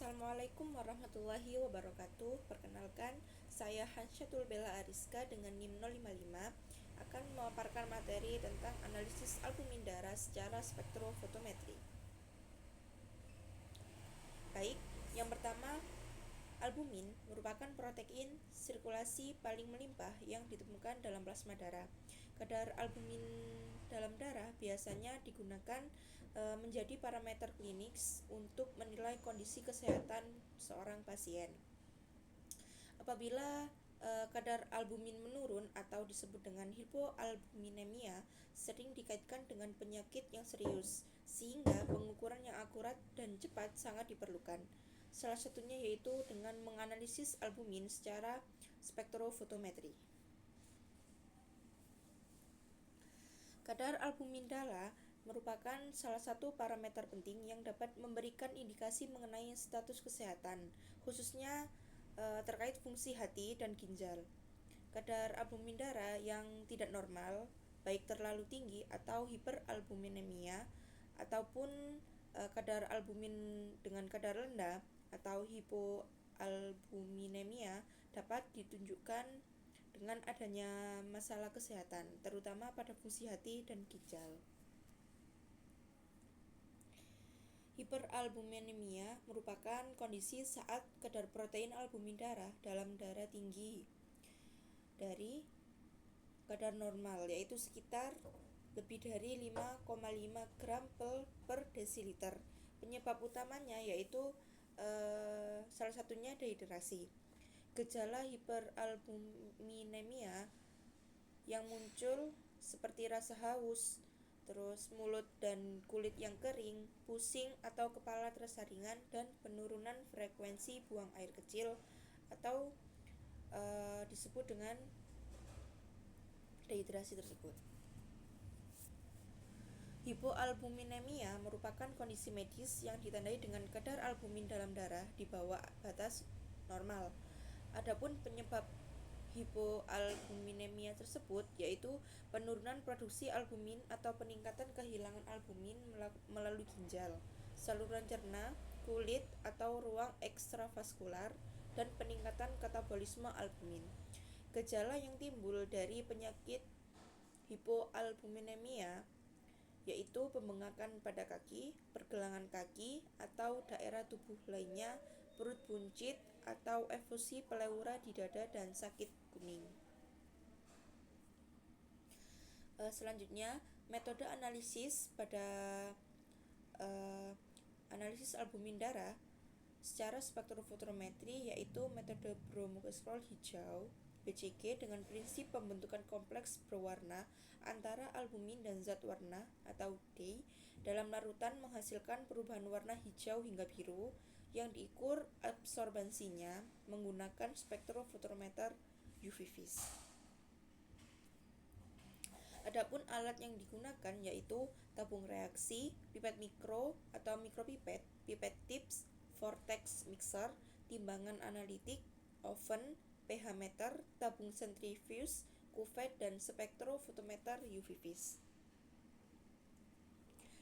Assalamualaikum warahmatullahi wabarakatuh. Perkenalkan, saya Hansyatul Bella Ariska dengan NIM 055 akan memaparkan materi tentang analisis albumin darah secara spektrofotometri. Baik, yang pertama, albumin merupakan protein sirkulasi paling melimpah yang ditemukan dalam plasma darah. Kadar albumin dalam darah biasanya digunakan menjadi parameter klinis untuk menilai kondisi kesehatan seorang pasien. Apabila kadar albumin menurun atau disebut dengan hipoalbuminemia, sering dikaitkan dengan penyakit yang serius, sehingga pengukuran yang akurat dan cepat sangat diperlukan. Salah satunya yaitu dengan menganalisis albumin secara spektrofotometri. Kadar albumin darah merupakan salah satu parameter penting yang dapat memberikan indikasi mengenai status kesehatan, khususnya terkait fungsi hati dan ginjal. Kadar albumin darah yang tidak normal, baik terlalu tinggi atau hiperalbuminemia, ataupun kadar albumin dengan kadar rendah atau hipoalbuminemia dapat ditunjukkan dengan adanya masalah kesehatan, terutama pada fungsi hati dan ginjal. Hiperalbuminemia merupakan kondisi saat kadar protein albumin darah dalam darah tinggi dari kadar normal, yaitu sekitar lebih dari 5,5 gram per desiliter. Penyebab utamanya yaitu salah satunya dehidrasi. Gejala hiperalbuminemia yang muncul seperti rasa haus, terus mulut dan kulit yang kering, pusing atau kepala terasa ringan, dan penurunan frekuensi buang air kecil atau disebut dengan dehidrasi tersebut. Hipoalbuminemia merupakan kondisi medis yang ditandai dengan kadar albumin dalam darah di bawah batas normal. Adapun penyebab hipoalbuminemia tersebut yaitu penurunan produksi albumin atau peningkatan kehilangan albumin melalui ginjal, saluran cerna, kulit atau ruang ekstravaskular, dan peningkatan katabolisme albumin. Gejala yang timbul dari penyakit hipoalbuminemia yaitu pembengkakan pada kaki, pergelangan kaki, atau daerah tubuh lainnya, perut buncit, atau efusi pleura di dada, dan sakit kuning. Selanjutnya, metode analisis pada analisis albumin darah secara spektrofotometri yaitu metode bromokristol hijau (BCG) dengan prinsip pembentukan kompleks berwarna antara albumin dan zat warna atau D dalam larutan menghasilkan perubahan warna hijau hingga biru yang diukur absorbansinya menggunakan spektrofotometer UV-Vis. Adapun alat yang digunakan yaitu tabung reaksi, pipet mikro atau mikropipet, pipet tips, vortex mixer, timbangan analitik, oven, pH meter, tabung sentrifuge, kuvet, dan spektrofotometer UV-Vis.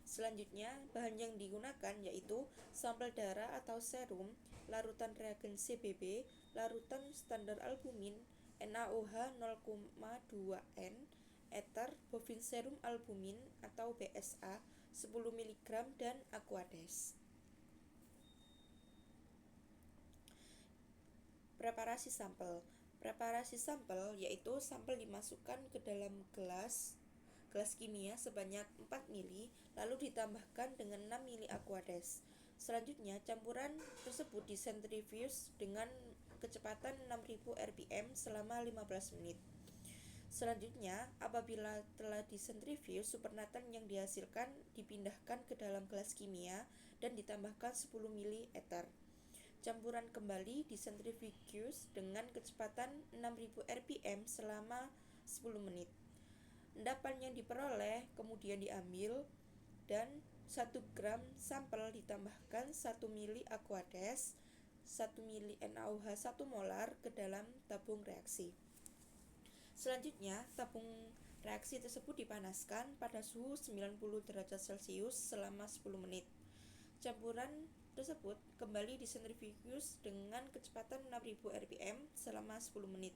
Selanjutnya, bahan yang digunakan yaitu sampel darah atau serum, larutan reagen CBB, larutan standar albumin, NaOH 0,2 N, ether, bovine serum albumin atau BSA 10 mg, dan Aquades. Preparasi sampel. Preparasi sampel yaitu sampel dimasukkan ke dalam gelas kimia sebanyak 4 ml lalu ditambahkan dengan 6 ml Aquades. Selanjutnya, campuran tersebut disentrifuge dengan kecepatan 6000 rpm selama 15 menit. Selanjutnya, apabila telah disentrifuge, supernatant yang dihasilkan dipindahkan ke dalam gelas kimia dan ditambahkan 10 ml ether. Campuran kembali disentrifuge dengan kecepatan 6000 rpm selama 10 menit. Endapan yang diperoleh kemudian diambil dan 1 gram sampel ditambahkan 1 ml Aquades, 1 ml NaOH 1 molar ke dalam tabung reaksi. Selanjutnya, tabung reaksi tersebut dipanaskan pada suhu 90 derajat Celcius selama 10 menit. Campuran tersebut kembali disentrifugus dengan kecepatan 6000 rpm selama 10 menit.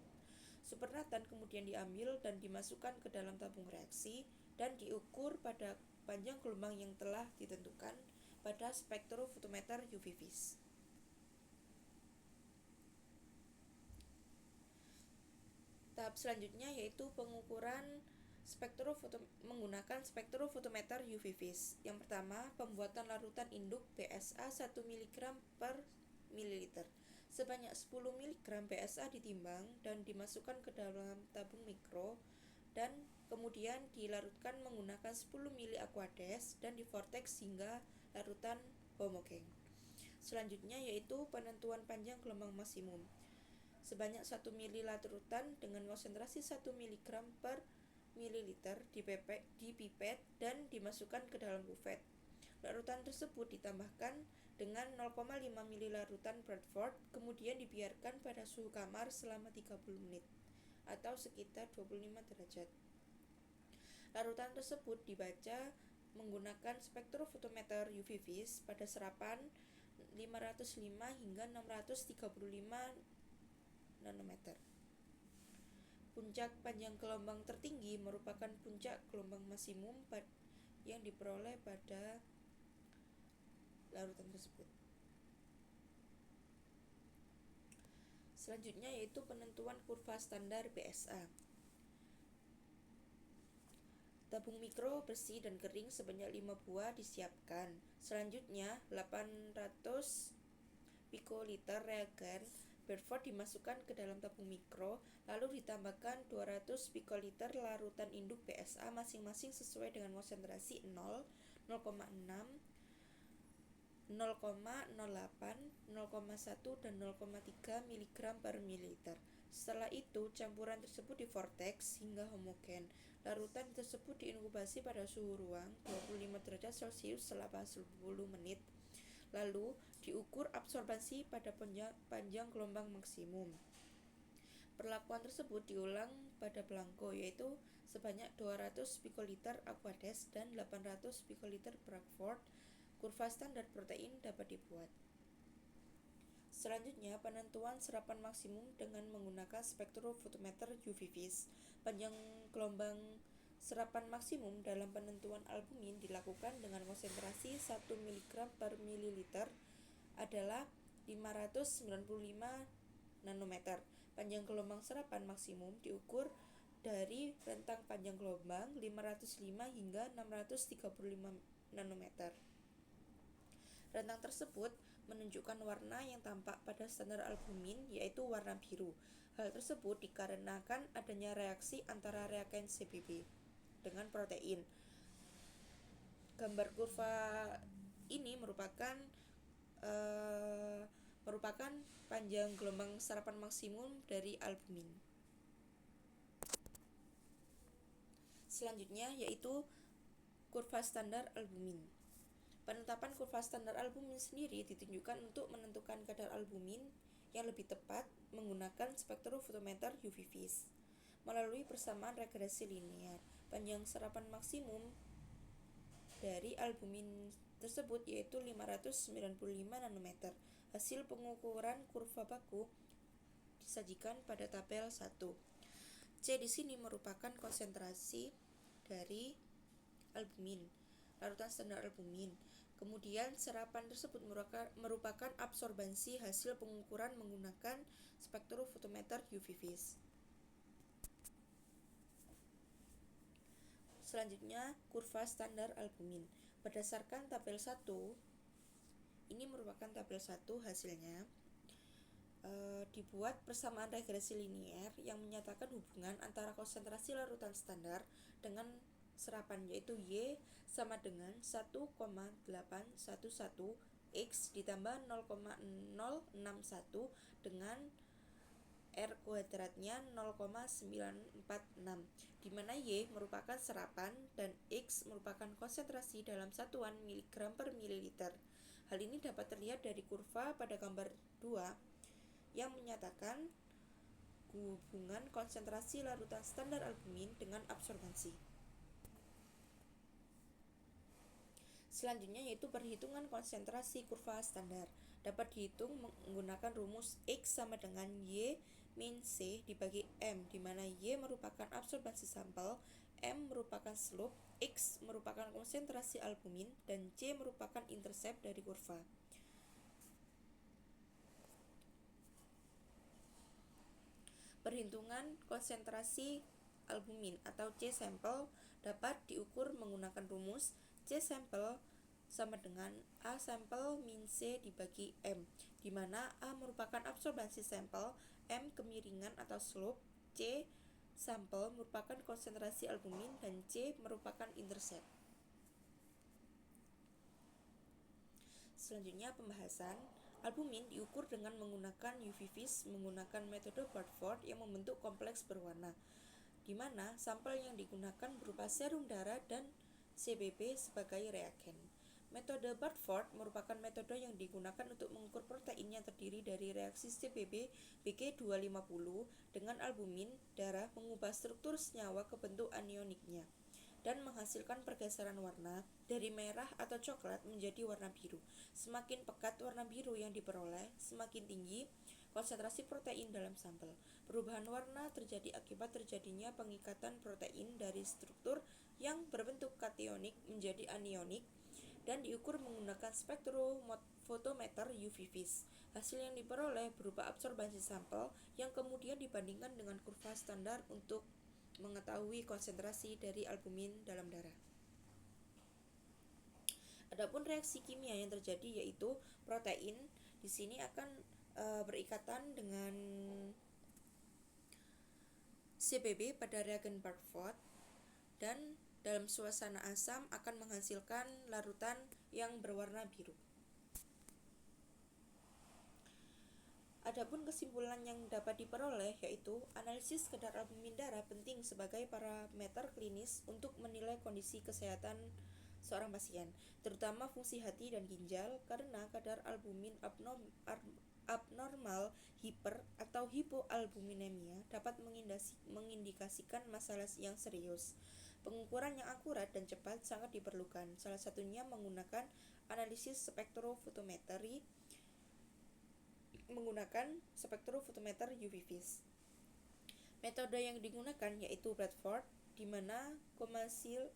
Supernatan kemudian diambil dan dimasukkan ke dalam tabung reaksi dan diukur pada panjang gelombang yang telah ditentukan pada spektrofotometer UV vis. Tahap selanjutnya yaitu pengukuran menggunakan spektrofotometer UV vis. Yang pertama, pembuatan larutan induk BSA 1 mg per mililiter. Sebanyak 10 mg BSA ditimbang dan dimasukkan ke dalam tabung mikro dan kemudian dilarutkan menggunakan 10 ml aqueous dan divortex hingga larutan homogen. Selanjutnya yaitu penentuan panjang gelombang maksimum. Sebanyak 1 ml larutan dengan konsentrasi 1 mg per mililiter dipipet dan dimasukkan ke dalam buffet. Larutan tersebut ditambahkan dengan 0,5 ml larutan Bradford, kemudian dibiarkan pada suhu kamar selama 30 menit atau sekitar 25 derajat. Larutan tersebut dibaca menggunakan spektrofotometer UV vis pada serapan 505 hingga 635 nanometer. Puncak panjang gelombang tertinggi merupakan puncak gelombang maksimum yang diperoleh pada larutan tersebut. Selanjutnya yaitu penentuan kurva standar BSA. Tabung mikro bersih dan kering sebanyak 5 buah disiapkan. Selanjutnya 800 pikoliter reagen Bradford dimasukkan ke dalam tabung mikro, lalu ditambahkan 200 pikoliter larutan induk BSA masing-masing sesuai dengan konsentrasi 0, 0,6, 0,08, 0,1, dan 0,3 mg per mililiter. Setelah itu, campuran tersebut divortex hingga homogen. Larutan tersebut diinkubasi pada suhu ruang 25 derajat Celcius selama 10 menit. Lalu, diukur absorbansi pada panjang gelombang maksimum. Perlakuan tersebut diulang pada belangko, yaitu sebanyak 200 pikoliter aqueous dan 800 pikoliter Bradford. Kurva standar protein dapat dibuat. Selanjutnya, penentuan serapan maksimum dengan menggunakan spektrofotometer UV vis. Panjang gelombang serapan maksimum dalam penentuan albumin dilakukan dengan konsentrasi 1 mg per mililiter adalah 595 nanometer. Panjang gelombang serapan maksimum diukur dari rentang panjang gelombang 505 hingga 635 nanometer. Rentang tersebut menunjukkan warna yang tampak pada standar albumin, yaitu warna biru. Hal tersebut dikarenakan adanya reaksi antara reagen CBB dengan protein. Gambar kurva ini merupakan panjang gelombang serapan maksimum dari albumin. Selanjutnya yaitu kurva standar albumin. Penetapan kurva standar albumin sendiri ditunjukkan untuk menentukan kadar albumin yang lebih tepat menggunakan spektrofotometer UV vis. Melalui persamaan regresi linear, panjang serapan maksimum dari albumin tersebut yaitu 595 nanometer. Hasil pengukuran kurva baku disajikan pada tabel 1. C di sini merupakan konsentrasi dari albumin, larutan standar albumin. Kemudian serapan tersebut merupakan absorbansi hasil pengukuran menggunakan spektrofotometer UV vis. Selanjutnya, kurva standar albumin. Berdasarkan tabel 1, ini merupakan tabel 1 hasilnya. Dibuat persamaan regresi linear yang menyatakan hubungan antara konsentrasi larutan standar dengan serapan, yaitu Y sama dengan 1,811 X ditambah 0,061 dengan R kuadratnya 0,946, di mana Y merupakan serapan dan X merupakan konsentrasi dalam satuan miligram per mililiter. Hal ini dapat terlihat dari kurva pada gambar 2 yang menyatakan hubungan konsentrasi larutan standar albumin dengan absorbansi. Selanjutnya yaitu perhitungan konsentrasi kurva standar. Dapat dihitung menggunakan rumus X sama dengan Y min C dibagi M, di mana Y merupakan absorbansi sampel, M merupakan slope, X merupakan konsentrasi albumin, dan C merupakan intercept dari kurva. Perhitungan konsentrasi albumin atau C sampel dapat diukur menggunakan rumus C sampel sama dengan A sampel min C dibagi M, di mana A merupakan absorbansi sampel, M kemiringan atau slope, C sampel merupakan konsentrasi albumin, dan C merupakan intercept. Selanjutnya pembahasan. Albumin diukur dengan menggunakan UV vis menggunakan metode Barford yang membentuk kompleks berwarna, di mana sampel yang digunakan berupa serum darah dan CBB sebagai reagen. Metode Barford merupakan metode yang digunakan untuk mengukur protein yang terdiri dari reaksi CBB BG250 dengan albumin darah mengubah struktur senyawa ke bentuk anioniknya dan menghasilkan pergeseran warna dari merah atau coklat menjadi warna biru. Semakin pekat warna biru yang diperoleh, semakin tinggi konsentrasi protein dalam sampel. Perubahan warna terjadi akibat terjadinya pengikatan protein dari struktur yang berbentuk kationik menjadi anionik dan diukur menggunakan spektrofotometer UV vis. Hasil yang diperoleh berupa absorbansi sampel yang kemudian dibandingkan dengan kurva standar untuk mengetahui konsentrasi dari albumin dalam darah. Adapun reaksi kimia yang terjadi yaitu protein di sini akan berikatan dengan CBB pada reagen Barford dan dalam suasana asam akan menghasilkan larutan yang berwarna biru. Adapun kesimpulan yang dapat diperoleh yaitu analisis kadar albumin darah penting sebagai parameter klinis untuk menilai kondisi kesehatan seorang pasien, terutama fungsi hati dan ginjal, karena kadar albumin abnormal, hiper atau hipoalbuminemia dapat mengindikasikan masalah yang serius. Pengukuran yang akurat dan cepat sangat diperlukan, salah satunya menggunakan analisis menggunakan spektrofotometer UV vis. Metode yang digunakan yaitu Bradford, di mana Commercial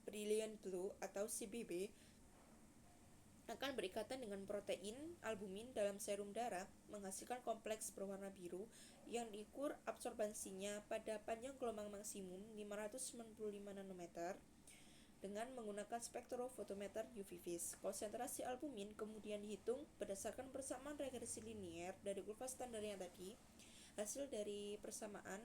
Brilliant Blue atau CBB akan berikatan dengan protein albumin dalam serum darah menghasilkan kompleks berwarna biru yang diukur absorbansinya pada panjang gelombang maksimum 595 nanometer dengan menggunakan spektrofotometer UV vis. Konsentrasi albumin kemudian dihitung berdasarkan persamaan regresi linier dari kurva standar yang tadi. Hasil dari persamaan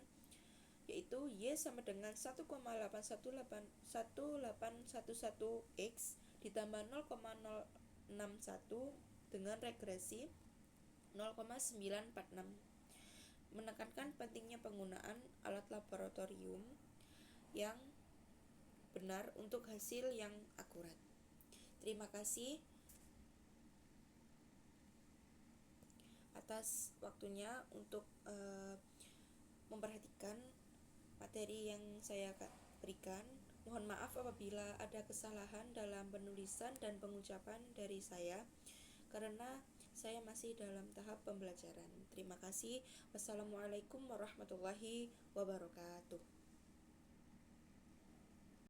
yaitu Y sama dengan 1,811X ditambah 0,061 dengan regresi 0,946, menekankan pentingnya penggunaan alat laboratorium yang benar untuk hasil yang akurat. Terima kasih atas waktunya untuk memperhatikan materi yang saya berikan. Mohon maaf apabila ada kesalahan dalam penulisan dan pengucapan dari saya, karena saya masih dalam tahap pembelajaran. Terima kasih. Wassalamualaikum warahmatullahi wabarakatuh.